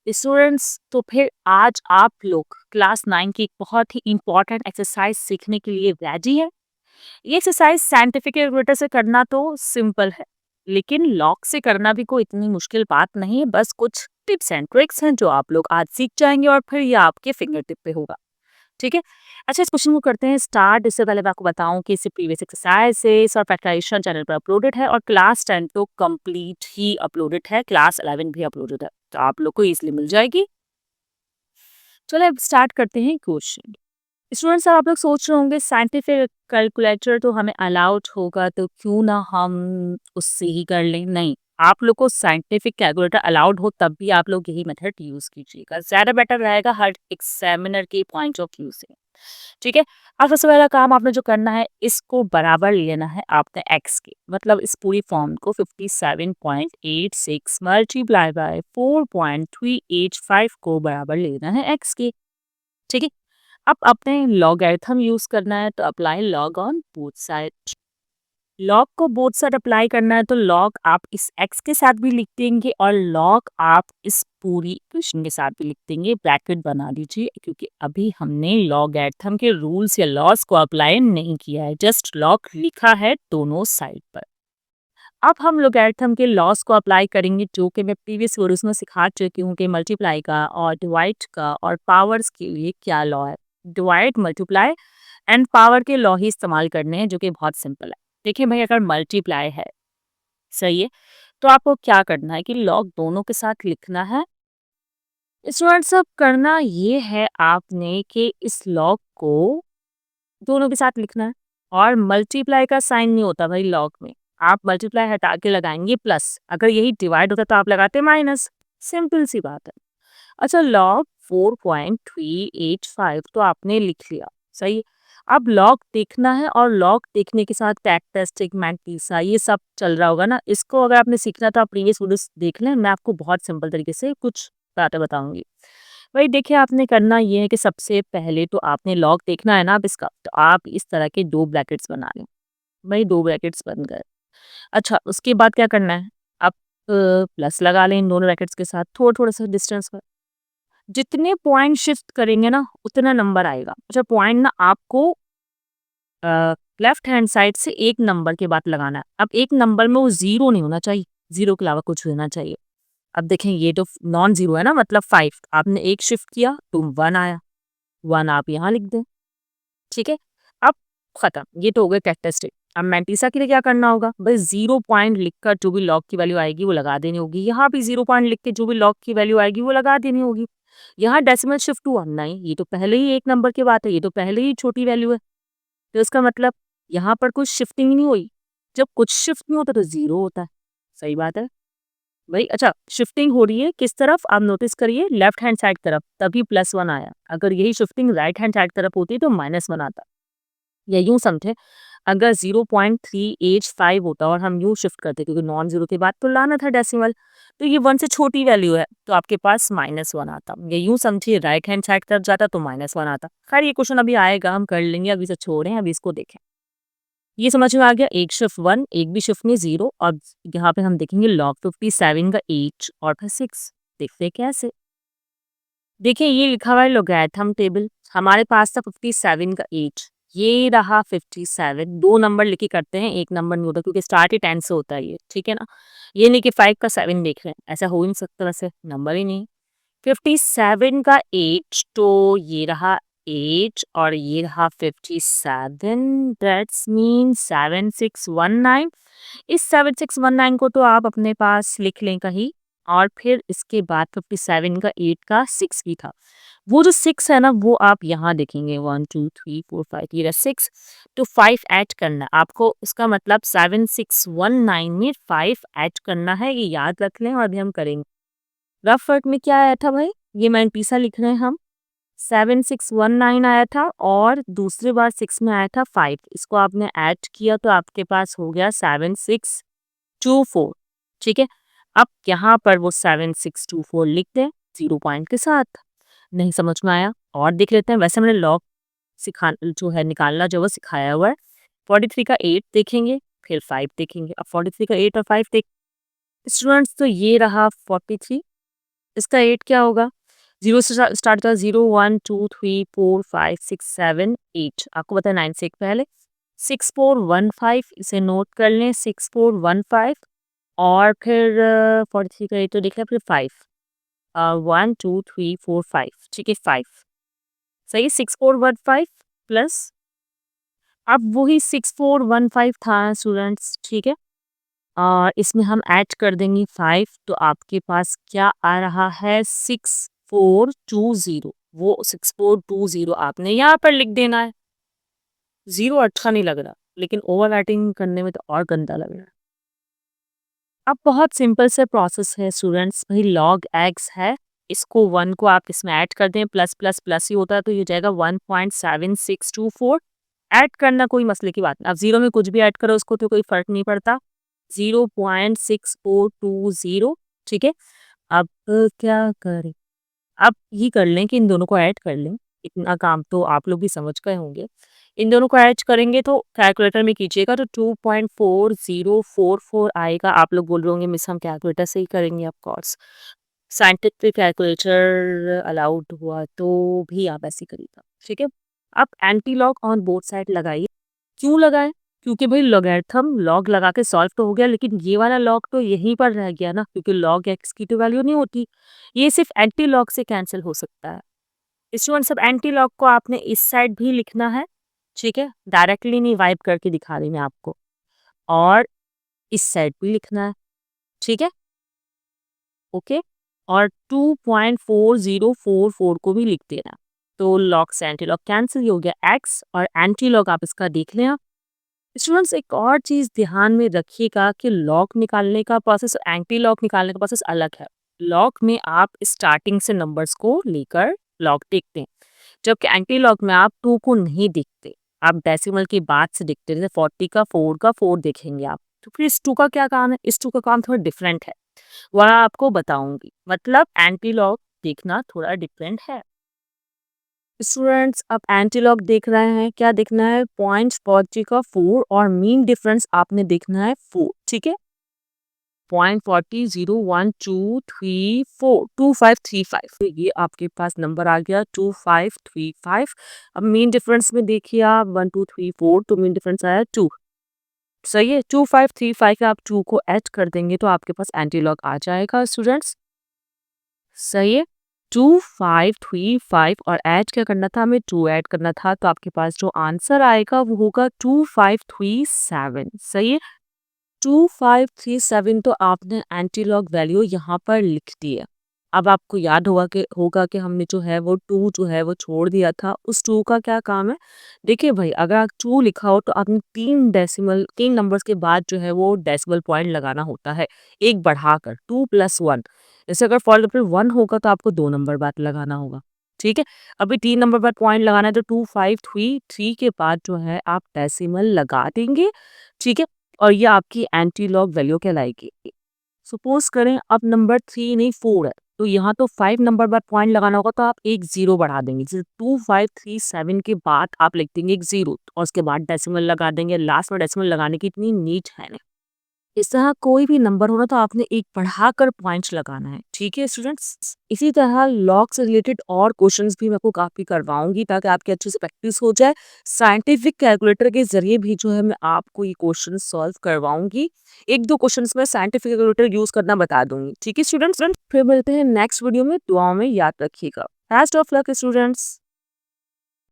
Students, तो फिर आज आप लोग क्लास 9 की एक बहुत ही इंपॉर्टेंट एक्सरसाइज सीखने के लिए रेडी है। ये एक्सरसाइज साइंटिफिक कैलकुलेटर से करना तो सिंपल है, लेकिन लॉग से करना भी कोई इतनी मुश्किल बात नहीं है। बस कुछ टिप्स एंड ट्रिक्स हैं जो आप लोग आज सीख जाएंगे और फिर ये आपके फिंगर टिप पे होगा। ठीक है। अच्छा, इस क्वेश्चन को करते हैं स्टार्ट। इससे पहले मैं आपको बताऊं कि इसे प्रीवियस एक्सरसाइजेस और प्रैक्टिशन चैनल पर अपलोडेड है और क्लास 10 तो कंप्लीट ही अपलोडेड है, क्लास 11 भी अपलोडेड है, तो आप लोग को इजिली मिल जाएगी। चलो अब स्टार्ट करते हैं क्वेश्चन। स्टूडेंट्स, आप लोग सोच रहे होंगे साइंटिफिक कैलकुलेटर तो हमें अलाउड होगा, तो क्यों ना हम उससे ही कर लें। नहीं, आप लोग को साइंटिफिक कैलकुलेटर अलाउड हो तब भी आप लोग यही मेथड यूज कीजिएगा, ज्यादा बेटर रहेगा हर एग्जामिनर के पॉइंट ऑफ व्यू से। ठीक है। अब सबसे पहला काम आपने जो करना है, इसको बराबर लेना है आपने एक्स के, मतलब इस पूरी फॉर्म को 57.86 मल्टीप्लाई बाय 4.385 को बराबर लेना है एक्स के। ठीक है। अब अपने लॉगरिथम यूज करना है, तो apply log on both side. Log को बोथ साइड अप्लाई करना है, तो लॉग आप इस एक्स के साथ भी लिख देंगे और लॉग आप इस पूरी इक्वेशन के साथ भी लिख देंगे। ब्रैकेट बना दीजिए, क्योंकि अभी हमने लॉगरिथम के रूल्स या लॉस को अप्लाई नहीं किया है, जस्ट लॉग लिखा है दोनों साइड पर। अब हम लॉगरिथम के लॉस को अप्लाई करेंगे, जो कि मैं प्रीवियस वीडियोस में सिखा चुकी हूँ कि मल्टीप्लाई का और डिवाइड का और पावर्स के लिए क्या लॉ है। डिवाइड, मल्टीप्लाई एंड पावर के लॉ ही इस्तेमाल करने हैं, जो कि बहुत सिंपल है। देखिए भाई, अगर मल्टीप्लाई है, सही है, तो आपको क्या करना है कि लॉग दोनों के साथ लिखना है। स्टूडेंट्स, अब करना ये है आपने कि इस लॉग को दोनों के साथ लिखना है, और मल्टीप्लाई का साइन नहीं होता भाई लॉग में। आप मल्टीप्लाई हटा के लगाएंगे प्लस, अगर यही डिवाइड होता तो आप लगाते माइनस। सिंपल सी बात है। अच्छा, लॉग 4.385 तो आपने लिख लिया, सही है। अब लॉग देखना है, और लॉग देखने के साथ कैरेक्टरिस्टिक, मैंटीसा, ये सब चल रहा होगा ना। इसको अगर आपने सीखना तो आप प्रीवियस वीडियोस देख लें, मैं आपको बहुत सिंपल तरीके से कुछ बातें बताऊंगी। भाई देखिए, आपने करना ये है कि सबसे पहले तो आपने लॉग देखना है ना अब इसका, तो आप इस तरह के दो ब्रैकेट्स बना लें। भाई दो ब्रैकेट्स बन गए। अच्छा, उसके बाद क्या करना है, आप प्लस लगा लें इन दोनों ब्रैकेट्स के साथ, थोड़ा थोड़ा सा डिस्टेंस पर। जितने पॉइंट शिफ्ट करेंगे ना, उतना नंबर आएगा। अच्छा, पॉइंट ना आपको लेफ्ट हैंड साइड से एक नंबर के बाद लगाना है। अब एक नंबर में वो जीरो नहीं होना चाहिए, जीरो के अलावा कुछ होना चाहिए। अब देखें, ये तो नॉन जीरो है ना, मतलब 5। आपने एक शिफ्ट किया तो 1 आया, 1 आप यहाँ लिख दें। ठीक है। अब खत्म, ये तो हो गए कैरेक्टरिस्टिक। अब मैंटीसा के लिए क्या करना होगा, बस 0 पॉइंट लिखकर जो भी लॉग की वैल्यू आएगी वो लगा देनी होगी। यहाँ भी 0 पॉइंट लिख के जो भी लॉग की वैल्यू आएगी वो लगा देनी होगी। यहाँ डेसिमल शिफ्ट हुआ नहीं, ये तो पहले ही एक नंबर की बात है, ये तो पहले ही छोटी वैल्यू है, तो इसका मतलब यहाँ पर कुछ शिफ्टिंग ही नहीं हुई। जब कुछ शिफ्ट नहीं होता तो जीरो होता है। सही बात है भाई। अच्छा, शिफ्टिंग हो रही है किस तरफ, आप नोटिस करिए, लेफ्ट हैंड साइड तरफ, तभी +1 आया। अगर यही शिफ्टिंग राइट हैंड साइड तरफ होती तो -1 आता। या यूं समझे, अगर 0.385 होता और हम यूं शिफ्ट करते, क्योंकि नॉन जीरो के बाद तो लाना था डेसिमल, तो ये 1 से छोटी वैल्यू है, तो आपके पास -1 आता। ये यूं समझिए, राइट हैंड साइड तरफ जाता तो -1 आता। खैर, ये क्वेश्चन अभी आएगा, हम कर लेंगे, अभी से छोड़ें, अभी इसको देखें। ये समझ में आ गया, एक शिफ्ट 1, एक भी शिफ्ट में 0, और यहाँ पे हम देखेंगे लॉग 57 का 8 और फिर 6। देखते हैं कैसे। देखिए, ये लिखा हुआ है लोगैरिथम टेबल, हमारे पास था 57 का 8, ये रहा 57। दो नंबर लिखे करते हैं, एक नंबर नहीं होता, क्योंकि स्टार्ट ही 10 से होता है ये, ठीक है ना। ये नहीं कि 5 का 7 देख रहे हैं, ऐसा हो ही नहीं सकता, वैसे नंबर ही नहीं। 57 का 8, तो ये रहा 8 और ये रहा 57, दैट्स मीन 7619। इस 7619 को तो आप अपने पास लिख लें कहीं, और फिर इसके बाद 57 का 8 का 6 भी था। वो जो 6 है ना, वो आप यहाँ देखेंगे, 1 2 3 4 5, ये रहा 6, तो 5 ऐड करना है आपको। इसका मतलब 7619 में 5 ऐड करना है, ये याद रख लें, और अभी हम करेंगे। रफ वर्क में क्या आया था भाई, ये मैंटीसा लिख रहे हैं हम, 7619 आया था, और दूसरी बार 6 में आया था 5। इसको आपने ऐड किया तो आपके पास हो गया 7624। ठीक है। अब यहाँ पर वो 7624 लिख दें 0 पॉइंट के साथ। नहीं समझ में आया, और देख लेते हैं। वैसे मैंने लॉग सिखा जो है निकालना जो वो सिखाया हुआ है। 43 का 8 देखेंगे, फिर 5 देखेंगे। अब 43 का 8 और 5 देख, स्टूडेंट्स, तो ये रहा 43, इसका 8 क्या होगा? 0 से स्टार्ट होता है, 0 1 2 3 4 5 6 7 8, आपको पता है 9 से एक पहले। 6415 इसे नोट कर लें, 6415 और फिर 43 का 8 तो लिखा है, फिर 5 1 2 3 4 5, ठीक है 5 सही। 6415 प्लस अब वही 6415 था स्टूडेंट्स, ठीक है। इसमें हम ऐड कर देंगे 5, तो आपके पास क्या आ रहा है? 6420। वो 6420 आपने यहाँ पर लिख देना है। 0 अच्छा नहीं लग रहा, लेकिन ओवर राइटिंग करने में तो और गंदा लग रहा है। अब बहुत सिंपल से प्रोसेस है स्टूडेंट्स, भाई लॉग एक्स है, इसको 1 को आप इसमें ऐड कर दें, प्लस प्लस प्लस ही होता है, तो ये जाएगा 1.7624। ऐड करना कोई मसले की बात नहीं, आप 0 में कुछ भी ऐड करो उसको तो कोई फर्क नहीं पड़ता। 0.6420, ठीक है। अब क्या करें? अब ये कर लें कि इन दोनों को ऐड कर लें, इतना काम तो आप लोग भी समझ गए होंगे। इन दोनों को ऐड करेंगे तो कैलकुलेटर में कीजिएगा तो 2.4044 आएगा। आप लोग बोल रहे होंगे मिस हम कैलकुलेटर से ही करेंगे, of course scientific calculator allowed हुआ तो भी आप ऐसे करिएगा, ठीक है। अब anti log on both side लगाइए। क्यों लगाएं? क्योंकि भाई लॉगरिथम लॉग लगा के सॉल्व तो हो गया, लेकिन ये वाला लॉग तो यहीं पर रह गया ना, क्योंकि लॉग एक्स की तो वैल्यू नहीं होती, ये सिर्फ एंटी लॉग से कैंसिल हो सकता है। स्टूडेंट सब एंटी लॉग को आपने इस साइड भी लिखना है, ठीक है, डायरेक्टली नहीं वाइप करके दिखा रही मैं आपको, और इस साइड भी लिखना है, ठीक है, ओके। और 2.4044 को भी लिख देना। तो लॉग से एंटी लॉग कैंसिल हो गया, एक्स और एंटी लॉग आप इसका देख लें। स्टूडेंट्स एक और चीज ध्यान में रखिएगा कि लॉग निकालने का प्रोसेस और एंटी लॉग निकालने का प्रोसेस अलग है। लॉग में आप स्टार्टिंग से नंबर्स को लेकर लॉग देखते हैं, जबकि एंटी लॉग में आप 2 को नहीं देखते, आप डेसिमल की बात से देखते हैं। जैसे 40 का 4 देखेंगे आप, तो फिर इस 2 का क्या काम है? इस 2 का काम थोड़ा डिफरेंट है, वह आपको बताऊंगी। मतलब एंटी लॉग देखना थोड़ा डिफरेंट है। स्टूडेंट्स अब एंटीलॉग देख रहे हैं, क्या देखना है? पॉइंट 40 का 4 और मीन डिफरेंस आपने देखना है 4, ठीक है। 0.40 0 1 2 3 4 2535, तो ये आपके पास नंबर आ गया 2535। अब मीन डिफरेंस में देखिए आप 1 2 3 4, तो मीन डिफरेंस आया 2, सही है। 2535 आप 2 को ऐड कर देंगे तो आपके पास एंटीलॉग आ जाएगा स्टूडेंट्स, सही है। 2535 और ऐड क्या करना था हमें? 2 ऐड करना था, तो आपके पास जो आंसर आएगा वो होगा 2537, सही है। 2537 तो आपने एंटीलॉग वैल्यू यहाँ पर लिख दी है। अब आपको याद होगा कि हमने जो है वो 2 जो है वो छोड़ दिया था, उस 2 का क्या काम है? देखिए भाई, अगर आप 2 लिखा हो तो आपने 3 नंबर्स के बाद जो है वो डेसिमल पॉइंट लगाना होता है, एक बढ़ाकर 2 + 1। जैसे अगर फॉर एग्जाम्पल 1 होगा तो आपको 2 नंबर बाद लगाना होगा, ठीक है। अभी 3 नंबर बाद पॉइंट लगाना है तो 2533 के बाद जो है आप डेसिमल लगा देंगे, ठीक है। और ये आपकी एंटी लॉग वैल्यू कहलाएगी। सपोज करें अब नंबर 3 नहीं 4 है, तो यहाँ तो 5 नंबर बाद पॉइंट लगाना होगा, तो आप एक 0 बढ़ा देंगे। जैसे 2537 के बाद आप लिख देंगे एक 0 और उसके बाद डेसिमल लगा देंगे। लास्ट में डेसिमल लगाने की इतनी नीड है नहीं। इस तरह कोई भी नंबर हो ना तो आपने एक बढ़ाकर पॉइंट्स लगाना है, ठीक है स्टूडेंट्स। इसी तरह लॉग से रिलेटेड और क्वेश्चंस भी मैं आपको काफी करवाऊंगी ताकि आपकी अच्छे से प्रैक्टिस हो जाए। साइंटिफिक कैलकुलेटर के जरिए भी जो है मैं आपको ये क्वेश्चन सॉल्व करवाऊंगी। एक दो क्वेश्चंस में साइंटिफिक कैलकुलेटर यूज करना बता दूंगी, ठीक है स्टूडेंट्स। फिर मिलते हैं नेक्स्ट वीडियो में, दुआओं में याद रखिएगा। Best of luck students.